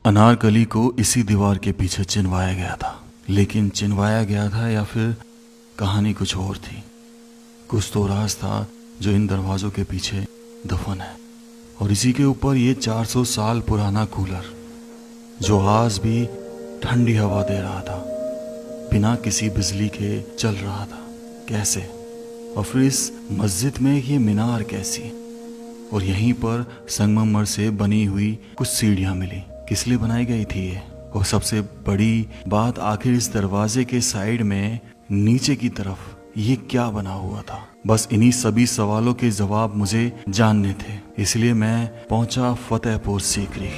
अनारकली को इसी दीवार के पीछे चिनवाया गया था, लेकिन चिनवाया गया था या फिर कहानी कुछ और थी। कुछ तो राज था जो इन दरवाजों के पीछे दफन है। और इसी के ऊपर ये 400 साल पुराना कूलर जो आज भी ठंडी हवा दे रहा था, बिना किसी बिजली के चल रहा था। कैसे? और फिर इस मस्जिद में ये मीनार कैसी? और यहीं पर संगमरमर से बनी हुई कुछ सीढ़ियां मिली। किस लिए बनाई गई थी ये? और सबसे बड़ी बात, आखिर इस दरवाजे के साइड में नीचे की तरफ ये क्या बना हुआ था? बस इन्हीं सभी सवालों के जवाब मुझे जानने थे, इसलिए मैं पहुंचा फतेहपुर सीकरी,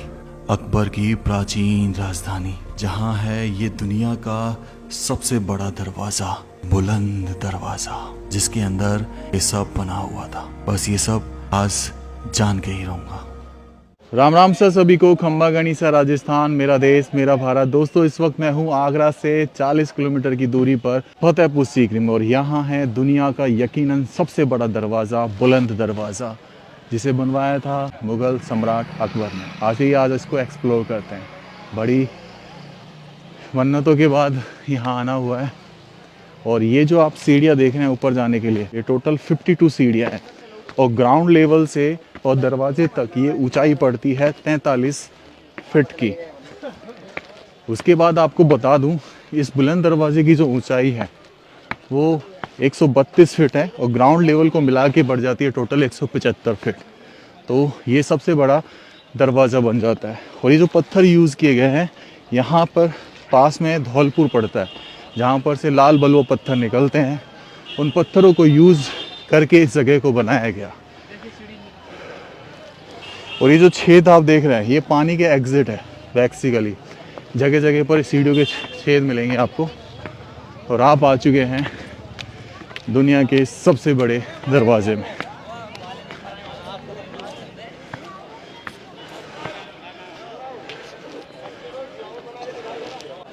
अकबर की प्राचीन राजधानी, जहां है ये दुनिया का सबसे बड़ा दरवाजा, बुलंद दरवाजा, जिसके अंदर ये सब बना हुआ था। बस ये सब आज जान के ही रहूंगा। राम राम सर सभी को। खंबा गणिसा राजस्थान, मेरा देश मेरा भारत। दोस्तों, इस वक्त मैं हूँ आगरा से 40 किलोमीटर की दूरी पर फतेहपुर सीकरी में, और यहाँ है दुनिया का यकीनन सबसे बड़ा दरवाज़ा, बुलंद दरवाज़ा, जिसे बनवाया था मुग़ल सम्राट अकबर ने। आज इसको एक्सप्लोर करते हैं। बड़ी मन्नतों के बाद यहाँ आना हुआ है। और ये जो आप सीढ़ियाँ देख रहे हैं ऊपर जाने के लिए, ये टोटल 52 सीढ़ियाँ हैं, और ग्राउंड लेवल से और दरवाजे तक ये ऊंचाई पड़ती है 43 फीट की। उसके बाद आपको बता दूं, इस बुलंद दरवाजे की जो ऊंचाई है वो 132 फीट है, और ग्राउंड लेवल को मिला के बढ़ जाती है टोटल 175 फीट। तो ये सबसे बड़ा दरवाज़ा बन जाता है। और ये जो पत्थर यूज़ किए गए हैं, यहाँ पर पास में धौलपुर पड़ता है, जहाँ पर से लाल बलुआ पत्थर निकलते हैं। उन पत्थरों को यूज़ करके इस जगह को बनाया गया। और ये जो छेद आप देख रहे हैं, ये पानी के एग्जिट है बेसिकली। जगह जगह पर सीढ़ियों के छेद मिलेंगे आपको। और आप आ चुके हैं दुनिया के सबसे बड़े दरवाजे में।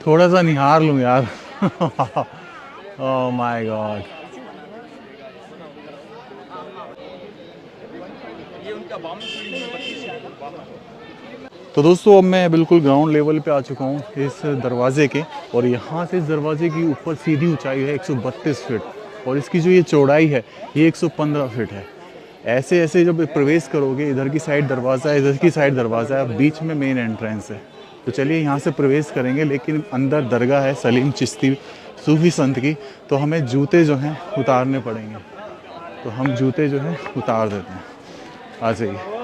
थोड़ा सा निहार लूँ यार। Oh my God. तो दोस्तों, अब मैं बिल्कुल ग्राउंड लेवल पे आ चुका हूँ इस दरवाजे के। और यहाँ से इस दरवाजे की ऊपर सीधी ऊंचाई है 132 फीट, और इसकी जो ये चौड़ाई है ये 115 फीट है। ऐसे ऐसे जब प्रवेश करोगे, इधर की साइड दरवाज़ा है, इधर की साइड दरवाज़ा है, बीच में मेन एंट्रेंस है। तो चलिए यहाँ से प्रवेश करेंगे। लेकिन अंदर दरगाह है सलीम चिश्ती सूफी संत की, तो हमें जूते जो हैं उतारने पड़ेंगे। तो हम जूते जो हैं उतार देते हैं। आ जाइए।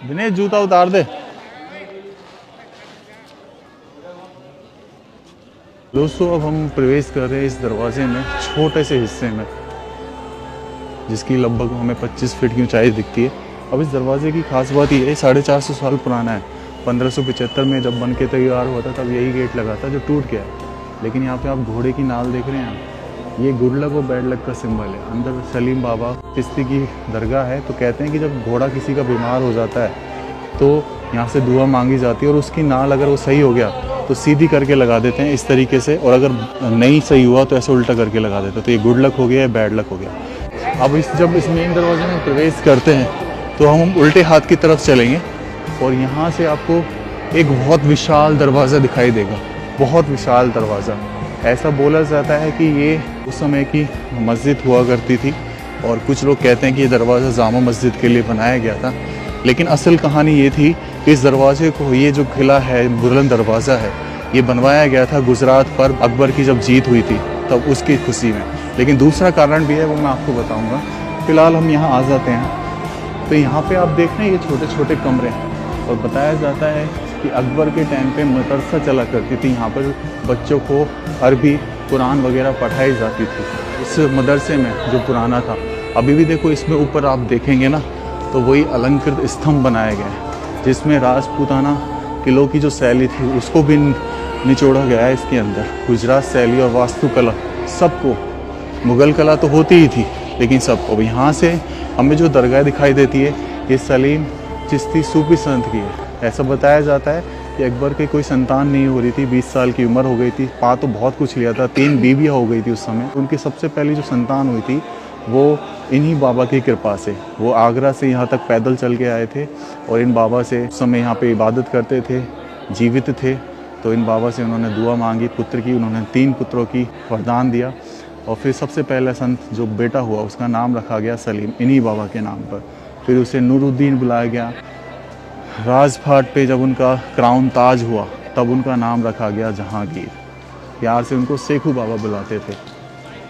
दिनेश, जूता उतार दे। दोस्तों, अब हम प्रवेश कर रहे हैं इस दरवाजे में, छोटे से हिस्से में, जिसकी लगभग हमें 25 फीट की ऊंचाई दिखती है। अब इस दरवाजे की खास बात ये है, 450 साल पुराना है। 1575 में जब बन के तैयार हुआ था, तब यही गेट लगा था, जो टूट गया। लेकिन यहाँ पे आप घोड़े की नाल देख रहे हैं, ये गुड लक और बैड लक का सिंबल है। अंदर सलीम बाबा चिश्ती की दरगाह है। तो कहते हैं कि जब घोड़ा किसी का बीमार हो जाता है तो यहाँ से दुआ मांगी जाती है, और उसकी नाल अगर वो सही हो गया तो सीधी करके लगा देते हैं इस तरीके से, और अगर नहीं सही हुआ तो ऐसे उल्टा करके लगा देते हैं। तो ये गुड लक हो गया या बैड लक हो गया। अब जब इस मेन दरवाजे में प्रवेश करते हैं तो हम उल्टे हाथ की तरफ चलेंगे, और यहाँ से आपको एक बहुत विशाल दरवाज़ा दिखाई देगा। बहुत विशाल दरवाज़ा। ऐसा बोला जाता है कि ये उस समय की मस्जिद हुआ करती थी, और कुछ लोग कहते हैं कि ये दरवाज़ा जामा मस्जिद के लिए बनाया गया था। लेकिन असल कहानी ये थी कि इस दरवाजे को, ये जो किला है, बुलंद दरवाज़ा है, ये बनवाया गया था गुजरात पर अकबर की जब जीत हुई थी, तब उसकी खुशी में। लेकिन दूसरा कारण भी है, वो मैं आपको बताऊँगा। फ़िलहाल हम यहाँ आ जाते हैं। तो यहाँ पर आप देख रहे हैं ये छोटे छोटे कमरे हैं, और बताया जाता है कि अकबर के टाइम पे मदरसा चला करती थी। यहाँ पर बच्चों को अरबी कुरान वगैरह पढ़ाई जाती थी इस मदरसे में, जो पुराना था। अभी भी देखो, इसमें ऊपर आप देखेंगे ना, तो वही अलंकृत स्तंभ बनाए गए हैं, जिसमें राजपूताना किलों की जो शैली थी उसको भी निचोड़ा गया है इसके अंदर। गुजरात शैली और वास्तुकला सबको मुग़ल कला तो होती ही थी, लेकिन सब अब यहाँ से हमें जो दरगाह दिखाई देती है ये सलीम चिश्ती सूफी संत की है। ऐसा बताया जाता है कि अकबर की कोई संतान नहीं हो रही थी, 20 साल की उम्र हो गई थी, पा तो बहुत कुछ लिया था, 3 बीवियाँ हो गई थी उस समय। उनकी सबसे पहली जो संतान हुई थी वो इन्हीं बाबा की कृपा से, वो आगरा से यहाँ तक पैदल चल के आए थे और इन बाबा से उस समय यहाँ पे इबादत करते थे, जीवित थे। तो इन बाबा से उन्होंने दुआ मांगी पुत्र की, उन्होंने 3 पुत्रों की वरदान दिया और फिर सबसे पहला संत जो बेटा हुआ उसका नाम रखा गया सलीम, इन्हीं बाबा के नाम पर। फिर उसे नूरुद्दीन बुलाया गया। राजपाट पे जब उनका क्राउन ताज हुआ तब उनका नाम रखा गया जहांगीर। प्यार से उनको सेखू बाबा बुलाते थे।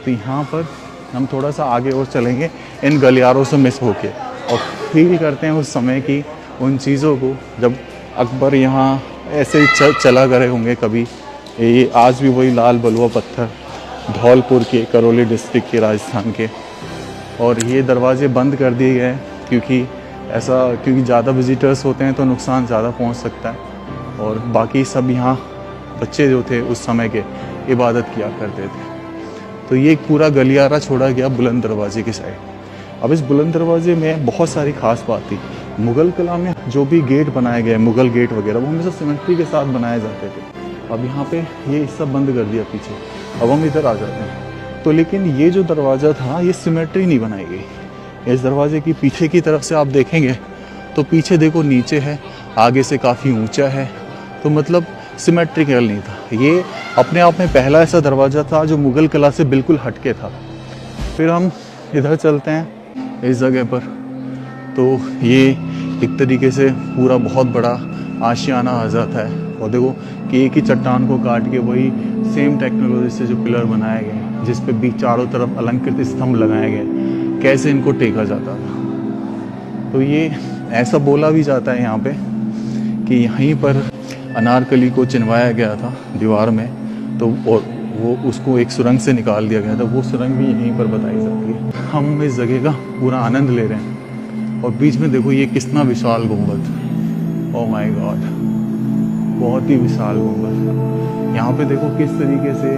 तो यहाँ पर हम थोड़ा सा आगे और चलेंगे इन गलियारों से मिस होके और फील करते हैं उस समय की उन चीज़ों को जब अकबर यहाँ ऐसे ही चला करे होंगे कभी। ये आज भी वही लाल बलुआ पत्थर धौलपुर के, करौली डिस्ट्रिक्ट के, राजस्थान के। और ये दरवाजे बंद कर दिए गए क्योंकि ज़्यादा विजिटर्स होते हैं तो नुकसान ज़्यादा पहुंच सकता है। और बाकी सब यहाँ बच्चे जो थे उस समय के इबादत किया करते थे। तो ये एक पूरा गलियारा छोड़ा गया बुलंद दरवाजे की साइड। अब इस बुलंद दरवाजे में बहुत सारी खास बात थी। मुग़ल कला में जो भी गेट बनाए गए, मुग़ल गेट वगैरह, वो हमेशा सिमेट्री के साथ बनाए जाते थे। अब यहाँ पे ये सब बंद कर दिया पीछे। अब हम इधर आ जाते हैं तो लेकिन ये जो दरवाज़ा था ये सिमेट्री नहीं बनाई गई। इस दरवाजे की पीछे की तरफ से आप देखेंगे तो पीछे देखो नीचे है, आगे से काफ़ी ऊंचा है, तो मतलब सिमेट्रिकल नहीं था। ये अपने आप में पहला ऐसा दरवाज़ा था जो मुग़ल कला से बिल्कुल हटके था। फिर हम इधर चलते हैं इस जगह पर, तो ये एक तरीके से पूरा बहुत बड़ा आशियाना आ जाता है। और देखो कि एक ही चट्टान को काट के वही सेम टेक्नोलॉजी से जो पिलर बनाए गए, जिस पे भी चारों तरफ अलंकृत स्तंभ लगाए गए, कैसे इनको टेका जाता था। तो ये ऐसा बोला भी जाता है यहाँ पे कि यहीं पर अनारकली को चिनवाया गया था दीवार में, तो और वो उसको एक सुरंग से निकाल दिया गया था। वो सुरंग भी यहीं पर बताई जाती है। हम इस जगह का पूरा आनंद ले रहे हैं और बीच में देखो ये कितना विशाल गुंबद, ओह माय गॉड, बहुत ही विशाल गुंबद। यहाँ पे देखो किस तरीके से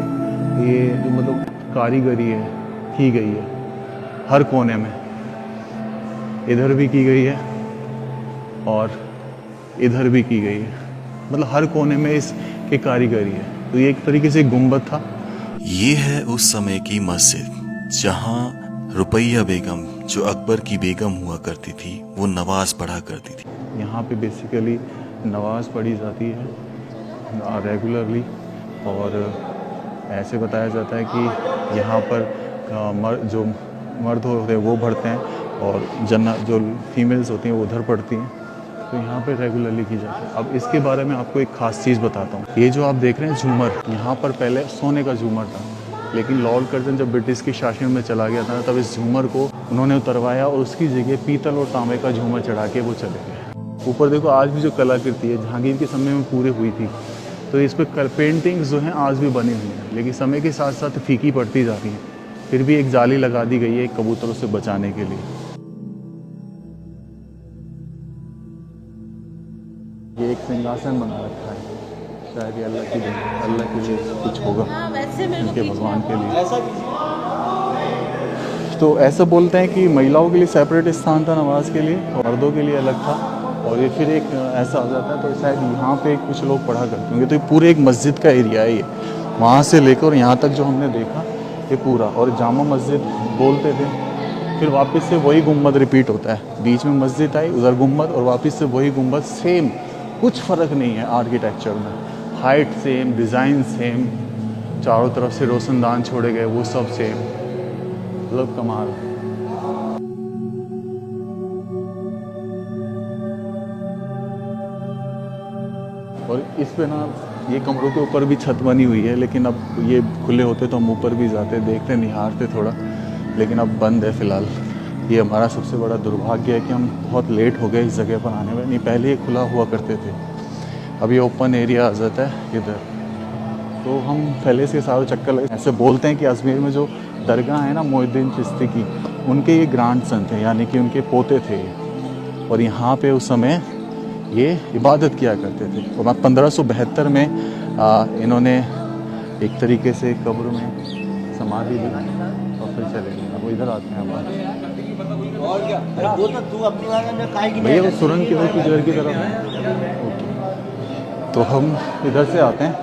ये जो मतलब कारीगरी है की गई है हर कोने में, इधर भी की गई है और इधर भी की गई है, मतलब हर कोने में इसकी कारीगरी है। तो ये एक तरीके से गुंबद था। ये है उस समय की मस्जिद जहाँ रुपैया बेगम, जो अकबर की बेगम हुआ करती थी, वो नमाज पढ़ा करती थी। यहाँ पे बेसिकली नमाज पढ़ी जाती है रेगुलरली। और ऐसे बताया जाता है कि यहाँ पर जो मर्द होते हैं वो पढ़ते हैं और जो फीमेल्स होती हैं वो उधर पढ़ती हैं। तो यहाँ पे रेगुलरली की जाती है। अब इसके बारे में आपको एक ख़ास चीज़ बताता हूँ। ये जो आप देख रहे हैं झूमर, यहाँ पर पहले सोने का झूमर था, लेकिन लॉर्ड कर्जन जब ब्रिटिश के शासन में चला गया था तब इस झूमर को उन्होंने उतरवाया और उसकी जगह पीतल और तांबे का झूमर चढ़ा के वो चले गए। ऊपर देखो आज भी जो कलाकृति है जहांगीर के समय में पूरे हुई थी, तो इस पर पेंटिंग्स जो हैं आज भी बनी हुई हैं, लेकिन समय के साथ साथ फीकी पड़ती जाती हैं। फिर भी एक जाली लगा दी गई है कबूतरों से बचाने के लिए। ये एक सिंहासन बना रखा है, शायद ये अल्लाह के लिए कुछ होगा, उनके भगवान के लिए। तो ऐसा बोलते हैं कि महिलाओं के लिए सेपरेट स्थान था नमाज के लिए और मर्दों के लिए अलग था। और ये फिर एक ऐसा हो जाता है तो शायद यहाँ पे कुछ लोग पढ़ा करते होंगे। तो ये पूरे एक मस्जिद का एरिया है, ये वहाँ से लेकर यहाँ तक जो हमने देखा ये पूरा। और जामा मस्जिद बोलते थे, फिर वापस से वही गुम्बद रिपीट होता है। बीच में मस्जिद आई, उधर गुम्बद, और वापस से वही गुम्बद। सेम, कुछ फ़र्क नहीं है आर्किटेक्चर में, हाइट सेम, डिज़ाइन सेम, चारों तरफ से रोशनदान छोड़े गए वो सब सेम, मतलब कमाल। और इस पे ना ये कमरों के ऊपर भी छत बनी हुई है, लेकिन अब ये खुले होते तो हम ऊपर भी जाते, देखते, निहारते थोड़ा, लेकिन अब बंद है फ़िलहाल। ये हमारा सबसे बड़ा दुर्भाग्य है कि हम बहुत लेट हो गए इस जगह पर आने में। नहीं, पहले ये खुला हुआ करते थे, अब ये ओपन एरिया आ जाता है इधर। तो हम पहले से सारे चक्कर लगे। ऐसे बोलते हैं कि अजमेर में जो दरगाह है ना मोइनुद्दीन चिश्ती की, उनके ये ग्रैंड सन थे, यानी कि उनके पोते थे। और यहाँ पे उस समय ये इबादत किया करते थे। और 1572 में इन्होंने एक तरीके से कब्र में समाधि दी और लेंगे। अब इधर आते हैं अपन। और क्या, अरे वो तो तू अपनी बात में काहे की भैया वो सुरंग किधर की जगह की तरफ है? ओके, तो हम इधर से आते हैं।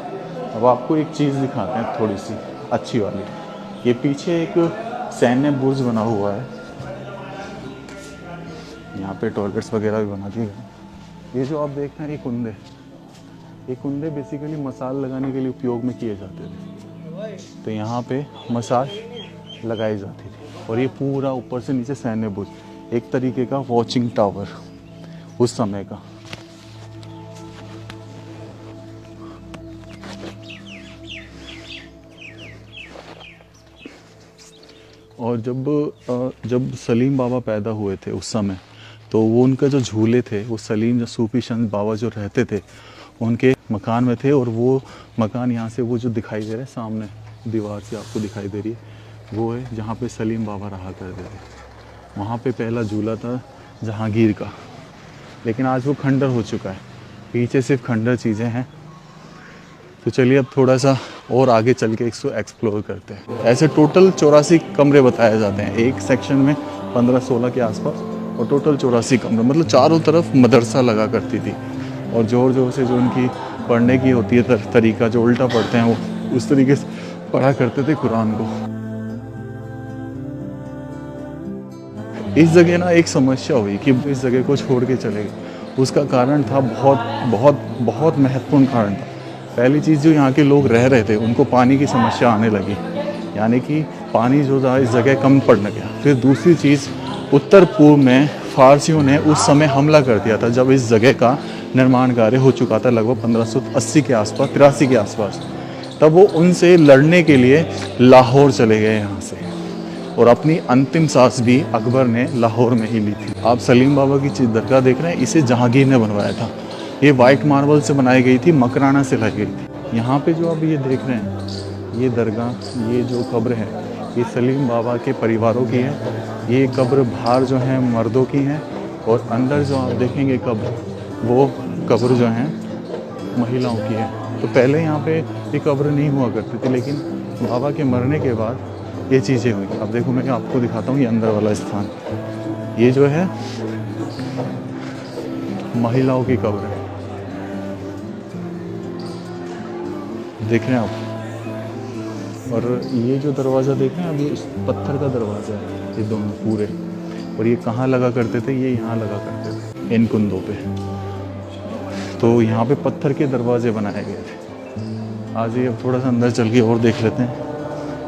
अब आपको एक चीज़ दिखाते हैं थोड़ी सी अच्छी वाली। ये पीछे एक सैन्य बुर्ज बना हुआ है, यहाँ पे टॉयलेट्स वगैरह भी बना दिए गए। ये जो आप देख रहे हैं ये कुंडे बेसिकली मसाज लगाने के लिए उपयोग में किए जाते थे। तो यहाँ पे मसाज लगाई जाती थी। और ये पूरा ऊपर से नीचे सैन्य बुर्ज, एक तरीके का वॉचिंग टावर उस समय का। और जब सलीम बाबा पैदा हुए थे उस समय, तो वो उनका जो झूले थे वो सलीम जो सूफी संत बाबा जो रहते थे उनके मकान में थे। और वो मकान यहाँ से वो जो दिखाई दे रहा है सामने दीवार से आपको दिखाई दे रही है, वो है जहाँ पे सलीम बाबा रहा करते थे। वहाँ पे पहला झूला था जहांगीर का, लेकिन आज वो खंडर हो चुका है। पीछे सिर्फ खंडर चीज़ें हैं। तो चलिए अब थोड़ा सा और आगे चल के इसको एक्सप्लोर करते हैं। ऐसे टोटल 84 कमरे बताए जाते हैं, एक सेक्शन में 15-16 के आसपास, और टोटल 84 कमरे, मतलब चारों तरफ मदरसा लगा करती थी। और ज़ोर ज़ोर से जो उनकी पढ़ने की होती है तरीका, जो उल्टा पढ़ते हैं वो उस तरीके से पढ़ा करते थे कुरान को। इस जगह ना एक समस्या हुई कि इस जगह को छोड़ के चले गए। उसका कारण था बहुत बहुत बहुत महत्वपूर्ण कारण था। पहली चीज़, जो यहाँ के लोग रह रहे थे उनको पानी की समस्या आने लगी, यानी कि पानी जो था इस जगह कम पड़ने गया। फिर दूसरी चीज़, उत्तर पूर्व में फारसियों ने उस समय हमला कर दिया था जब इस जगह का निर्माण कार्य हो चुका था, लगभग 1580 के आसपास, 83 के आसपास। तब वो उनसे लड़ने के लिए लाहौर चले गए यहाँ से, और अपनी अंतिम सांस भी अकबर ने लाहौर में ही ली थी। आप सलीम बाबा की दरगाह देख रहे हैं, इसे जहांगीर ने बनवाया था। ये वाइट मार्बल से बनाई गई थी, मकराना से लाई गई थी। यहाँ पे जो आप ये देख रहे हैं, ये दरगाह, ये जो कब्र है, ये सलीम बाबा के परिवारों की है। ये कब्र बाहर जो हैं मर्दों की हैं, और अंदर जो आप देखेंगे कब्र, वो कब्र जो हैं महिलाओं की है। तो पहले यहाँ पे ये कब्र नहीं हुआ करती थी, लेकिन बाबा के मरने के बाद ये चीज़ें हुई। अब देखो मैं आपको दिखाता हूँ ये अंदर वाला स्थान, ये जो है महिलाओं की कब्र है, देख रहे हैं आप। और ये जो दरवाज़ा देख रहे हैं, अब ये पत्थर का दरवाज़ा है, ये दोनों पूरे। और ये कहाँ लगा करते थे? ये यहाँ लगा करते थे, इन कुंदों पे। तो यहाँ पे पत्थर के दरवाजे बनाए गए थे। आज ये अब थोड़ा सा अंदर चल के और देख लेते हैं।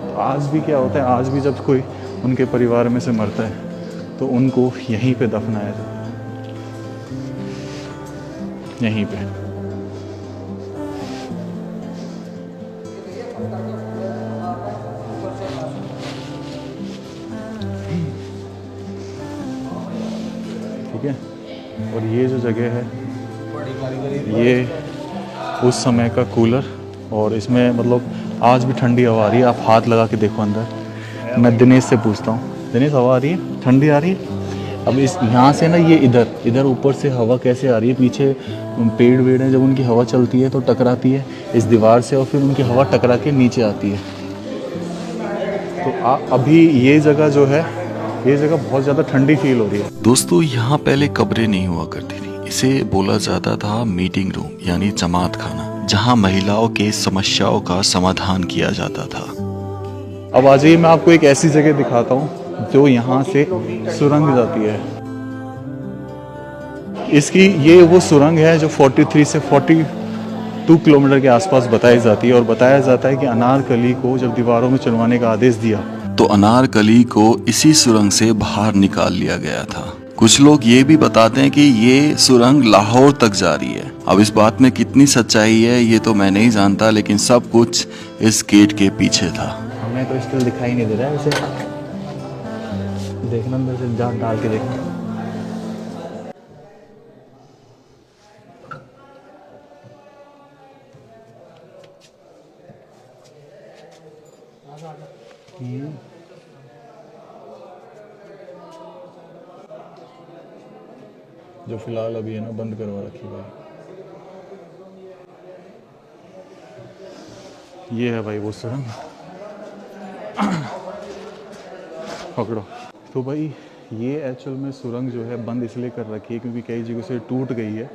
तो आज भी क्या होता है, आज भी जब कोई उनके परिवार में से मरता है तो उनको यहीं पे दफनाया जाता है, यहीं पे। ठीक है। और ये जो जगह है, ये उस समय का कूलर, और इसमें मतलब आज भी ठंडी हवा आ रही है। आप हाथ लगा के देखो अंदर। मैं दिनेश से पूछता हूँ, दिनेश हवा आ रही है? ठंडी आ रही है? अब इस यहाँ से ना ये इधर ऊपर से हवा कैसे आ रही है? पीछे पेड़ वेड़ हैं, जब उनकी हवा चलती है तो टकराती है इस दीवार से, और फिर उनकी हवा टकरा के नीचे आती है। तो अभी ये जगह जो है, ये जगह बहुत ज़्यादा ठंडी फील हो रही है। दोस्तों, यहाँ पहले कब्रें नहीं हुआ करती थी। इसे बोला जाता था मीटिंग रूम, यानी जमात खाना, जहाँ महिलाओं के समस्याओं का समाधान किया जाता था। अब आ जाइए, मैं आपको एक ऐसी जगह दिखाता हूँ जो यहाँ से सुरंग जाती है। ये वो सुरंग है जो 43 से 42 किलोमीटर के आसपास बताई जाती है। और बताया जाता है कि अनारकली को जब दीवारों में चढ़वाने का आदेश दिया, तो अनारकली को इसी सुरंग से बाहर निकाल लिया गया था। कुछ लोग ये भी बताते हैं कि ये सुरंग लाहौर तक जा रही है। अब इस बात में कितनी सच्चाई है ये तो मैं नहीं जानता, लेकिन सब कुछ इस गेट के पीछे था। हमें तो स्टिल दिखाई नहीं दे रहा है। वैसे देखना, अंदर से जान डाल के देखना। जो फिलहाल अभी है ना बंद करवा रखी भाई। ये है भाई वो सुरंग। पकड़ो। तो भाई ये एक्चुअल में सुरंग जो है बंद इसलिए कर रखी है क्योंकि कई जगह से टूट गई है,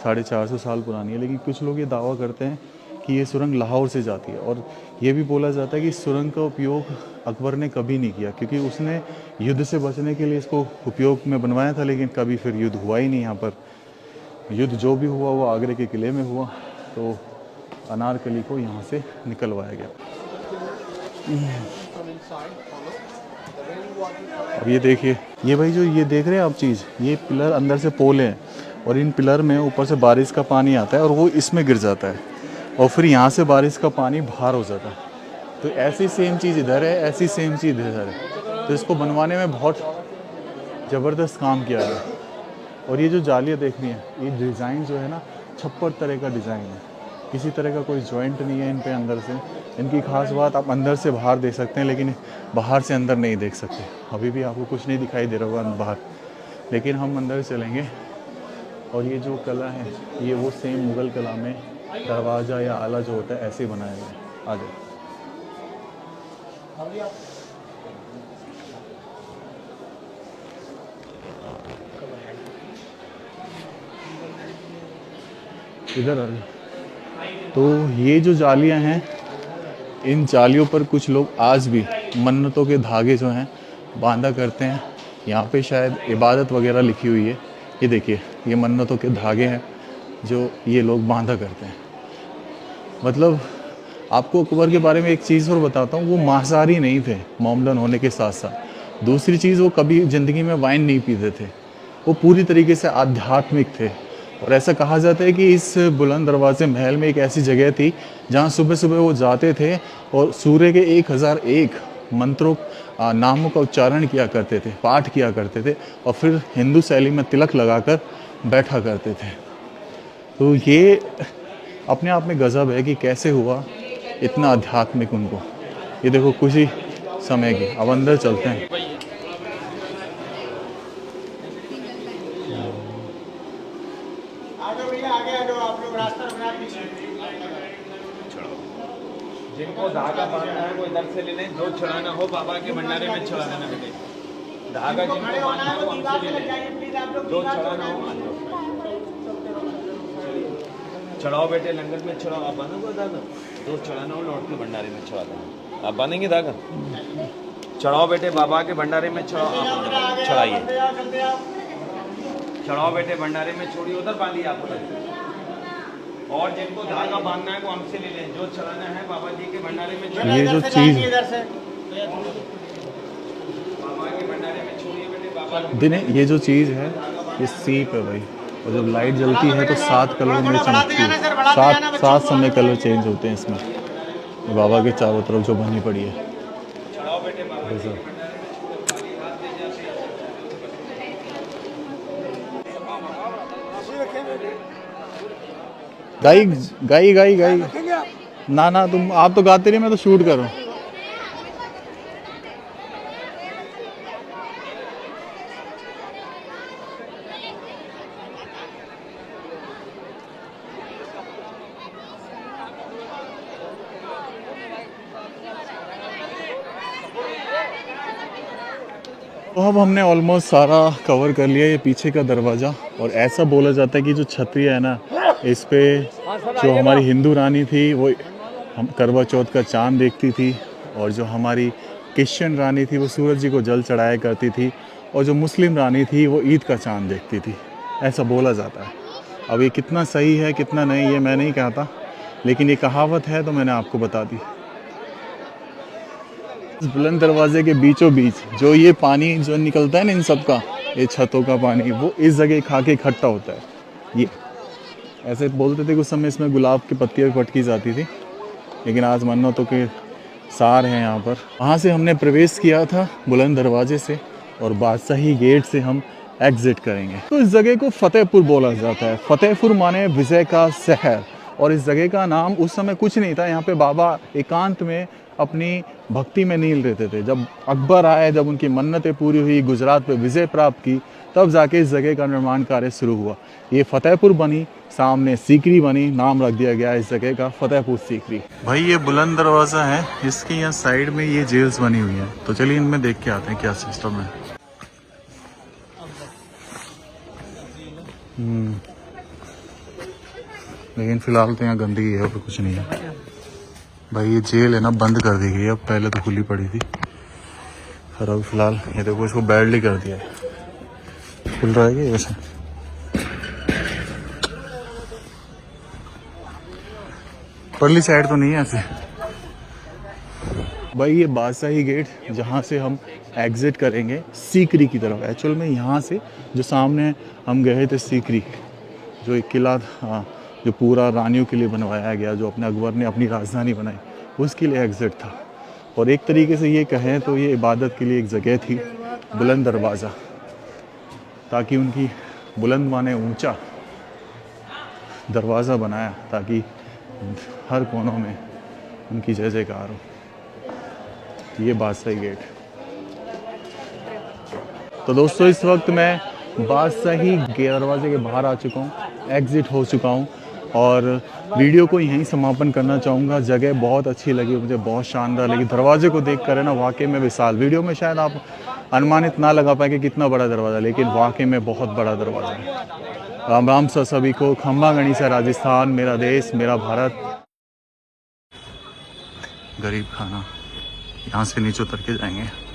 450 साल पुरानी है। लेकिन कुछ लोग ये दावा करते हैं कि ये सुरंग लाहौर से जाती है, और ये भी बोला जाता है कि इस सुरंग का उपयोग अकबर ने कभी नहीं किया, क्योंकि उसने युद्ध से बचने के लिए इसको उपयोग में बनवाया था, लेकिन कभी फिर युद्ध हुआ ही नहीं यहाँ पर। युद्ध जो भी हुआ वो आगरे के किले में हुआ, तो अनारकली को यहाँ से निकलवाया गया। अब ये देखिए, ये भाई जो ये देख रहे हैं आप चीज़, ये पिलर अंदर से पोल हैं, और इन पिलर में ऊपर से बारिश का पानी आता है और वो इसमें गिर जाता है, और फिर यहाँ से बारिश का पानी बाहर हो जाता है। तो ऐसी सेम चीज़ इधर है, ऐसी सेम चीज़ इधर है। तो इसको बनवाने में बहुत ज़बरदस्त काम किया है। और ये जो जालियाँ देख रही हैं, ये डिज़ाइन जो है ना 56 तरह का डिज़ाइन है, किसी तरह का कोई जॉइंट नहीं है इन पे अंदर से। इनकी खास बात, आप अंदर से बाहर देख सकते हैं, लेकिन बाहर से अंदर नहीं देख सकते। अभी भी आपको कुछ नहीं दिखाई दे रहा होगा बाहर, लेकिन हम अंदर चलेंगे। और ये जो कला है, ये वो सेम मुग़ल कला में दरवाज़ा या आला जो होता है ऐसे बनाया गया है। आ जाओ। इधर आ जाओ। तो ये जो जालियाँ हैं, इन जालियों पर कुछ लोग आज भी मन्नतों के धागे जो हैं बांधा करते हैं। यहाँ पे शायद इबादत वगैरह लिखी हुई है। ये देखिए, ये मन्नतों के धागे हैं जो ये लोग बांधा करते हैं। मतलब आपको अकबर के बारे में एक चीज़ और बताता हूँ, वो मांसाहारी नहीं थे मोमडन होने के साथ साथ। दूसरी चीज़, वो कभी ज़िंदगी में वाइन नहीं पीते थे, वो पूरी तरीके से आध्यात्मिक थे। और ऐसा कहा जाता है कि इस बुलंद दरवाजे महल में एक ऐसी जगह थी जहाँ सुबह सुबह वो जाते थे और सूर्य के 1001 मंत्रों नामों का उच्चारण किया करते थे, पाठ किया करते थे, और फिर हिंदू शैली में तिलक लगाकर बैठा करते थे। तो ये अपने आप में गज़ब है कि कैसे हुआ इतना आध्यात्मिक उनको। ये देखो कुछ ही समय की। अब अंदर चलते हैं। जिनको धागा बांधना है वो इधर से ले लें, जो चढ़ाना हो बाबा के भंडारे में चढ़ा देना बेटे। धागा जिनको बांधना है वो हमसे ले लें, जो चढ़ाना हो चढ़ाओ बेटे, लंगर में चढ़ाओ। आप बांधोगे धागा, जो चढ़ाना हो लौट के भंडारे में चढ़ा देना। आप बांधेंगे धागा, चढ़ाओ बेटे बाबा के भंडारे में चढ़ाओ। आप चढ़ाइए, चढ़ाओ बेटे भंडारे में, छोड़िए उधर बांधिए आप। और जिनको धागा बांधना है वो हमसे ले लें, जो चढ़ाना है बाबा जी के भंडारे में। ये जो चीज़ बाबा के भंडारे में छोड़िए बेटे बाबा। दिने, ये जो चीज़ है ये सीप है भाई, और जब लाइट जलती है तो 7 कलर में चमकती है। सात समय कलर चेंज होते हैं इसमें। बाबा के चारों तरफ जो बनी पड़ी है। गाई गाई गाई गाई ना ना, तुम आप तो गाते रहिए, मैं तो शूट कर रहा हूँ। तो अब हमने ऑलमोस्ट सारा कवर कर लिया ये पीछे का दरवाज़ा। और ऐसा बोला जाता है कि जो छतरी है ना, इस पे जो हमारी हिंदू रानी थी वो हम करवा चौथ का चांद देखती थी, और जो हमारी क्रिश्चियन रानी थी वो सूरज जी को जल चढ़ाया करती थी, और जो मुस्लिम रानी थी वो ईद का चांद देखती थी। ऐसा बोला जाता है। अब ये कितना सही है कितना नहीं ये मैं नहीं कहता, लेकिन ये कहावत है तो मैंने आपको बता दी। इस बुलंद दरवाजे के बीचों बीच जो ये पानी जो निकलता है ना इन सब का, ये छतों का पानी, वो इस जगह खा के इकट्ठा होता है। ये ऐसे बोलते थे कुछ समय इसमें गुलाब की पत्तियाँ पटकी जाती थी, लेकिन आज मन्नतों के सार हैं यहाँ पर। वहाँ से हमने प्रवेश किया था बुलंद दरवाजे से, और बादशाही गेट से हम एग्जिट करेंगे। तो इस जगह को फतेहपुर बोला जाता है। फतेहपुर माने विजय का शहर। और इस जगह का नाम उस समय कुछ नहीं था। यहाँ पे बाबा एकांत में अपनी भक्ति में नील रहते थे। जब अकबर आए, जब उनकी मन्नतें पूरी हुई, गुजरात पे विजय प्राप्त की, तब जाके इस जगह का निर्माण कार्य शुरू हुआ। ये फतेहपुर बनी, सामने सीकरी बनी, नाम रख दिया गया इस जगह का फतेहपुर सीकरी। भाई ये बुलंद दरवाज़ा है, इसके यहाँ साइड में ये जेल्स बनी हुई है, तो चलिए इनमें देख के आते हैं क्या सिस्टम है। लेकिन फिलहाल तो यहाँ गंदगी है और कुछ नहीं है। भाई ये जेल है ना, बंद कर दी गई है, अब पहले तो खुली पड़ी थी, और अब फिलहाल ये देखो इसको बैडली कर दिया है। खुल रहा है क्या वैसे? परली साइड तो नहीं है ऐसे। भाई ये बादशाही गेट, जहाँ से हम एग्जिट करेंगे सीकरी की तरफ। एक्चुअल में यहाँ से जो सामने हम गए थे सीकरी, जो एक किला था जो पूरा रानियों के लिए बनवाया गया, जो अपने अकबर ने अपनी राजधानी बनाई, उसके लिए एग्जिट था। और एक तरीके से ये कहें तो ये इबादत के लिए एक जगह थी, बुलंद दरवाज़ा, ताकि उनकी बुलंद माने ऊंचा दरवाज़ा बनाया, ताकि हर कोनों में उनकी जय जयकार हो। ये बादशाही गेट। तो दोस्तों इस वक्त मैं बादशाही दरवाजे के बाहर आ चुका हूँ, एग्ज़िट हो चुका हूँ, और वीडियो को यहीं समापन करना चाहूँगा। जगह बहुत अच्छी लगी मुझे, बहुत शानदार लगी। दरवाजे को देख कर है ना, वाकई में विशाल। वीडियो में शायद आप अनुमानित ना लगा पाए कि कितना बड़ा दरवाज़ा, लेकिन वाकई में बहुत बड़ा दरवाज़ा है। राम राम सर सभी को। खम्बा गणिसा राजस्थान, मेरा देश मेरा भारत। गरीब खाना, यहाँ से नीचे उतर के जाएंगे।